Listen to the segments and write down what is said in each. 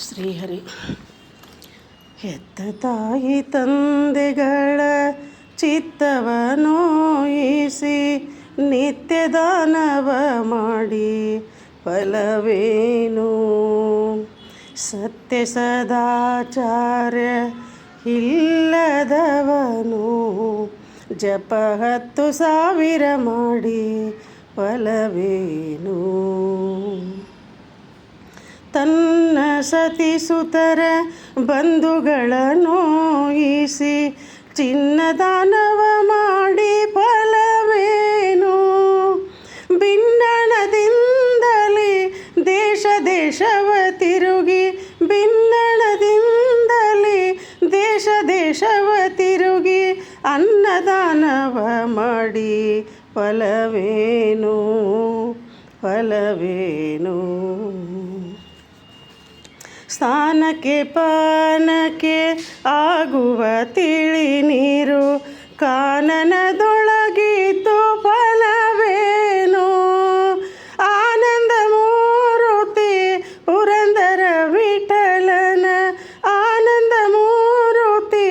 ಶ್ರೀಹರಿ. ಹೆತ್ತ ತಾಯಿ ತಂದೆಗಳ ಚಿತ್ತವ ನೋಯಿಸಿ ನಿತ್ಯ ದಾನವ ಮಾಡಿ ಫಲವೇನು? ಸತ್ಯ ಸದಾಚಾರ್ಯ ಇಲ್ಲದವನು ಜಪ 10,000 ಮಾಡಿ ಫಲವೇನು? ತನ್ನ ಸತಿಸುತರ ಬಂಧುಗಳ ನೋಯಿಸಿ ಚಿನ್ನದಾನವ ಮಾಡಿ ಫಲವೇನು? ಭಿನ್ನಣದಿಂದಲೇ ದೇಶ ದೇಶವ ತಿರುಗಿ ಭಿನ್ನಣದಿಂದಲೇ ದೇಶ ದೇಶವ ತಿರುಗಿ ಅನ್ನದಾನವ ಮಾಡಿ ಫಲವೇನು? ಫಲವೇನು? ಸ್ಥಾನಕ್ಕೆ ಪಾನಕ್ಕೆ ಆಗುವ ತಿಳಿ ನೀರು ಕಾನನದೊಳಗಿದ್ದು ಫಲವೇನು? ಆನಂದ ಮೂರುತಿ ಪುರಂದರ ವಿಠಲನ ಆನಂದ ಮೂರುತಿ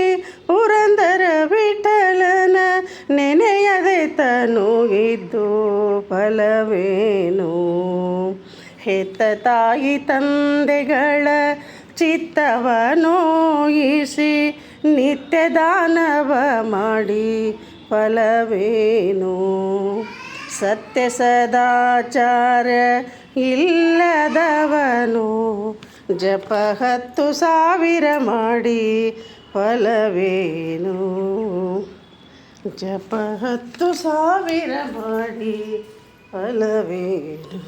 ಪುರಂದರ ವಿಠಲನ ನೆನೆಯದೆ ತನು ಇದ್ದು ಫಲವೇನು? ಹೆತ್ತ ತಾಯಿ ತಂದೆಗಳ ಚಿತ್ತವ ನೋಯಿಸಿ ನಿತ್ಯ ದಾನವ ಮಾಡಿ ಫಲವೇನು? ಸತ್ಯ ಸದಾಚಾರ ಇಲ್ಲದವನು ಜಪ 10,000 ಮಾಡಿ ಫಲವೇನು? ಜಪ 10,000 ಮಾಡಿ ಫಲವೇನು?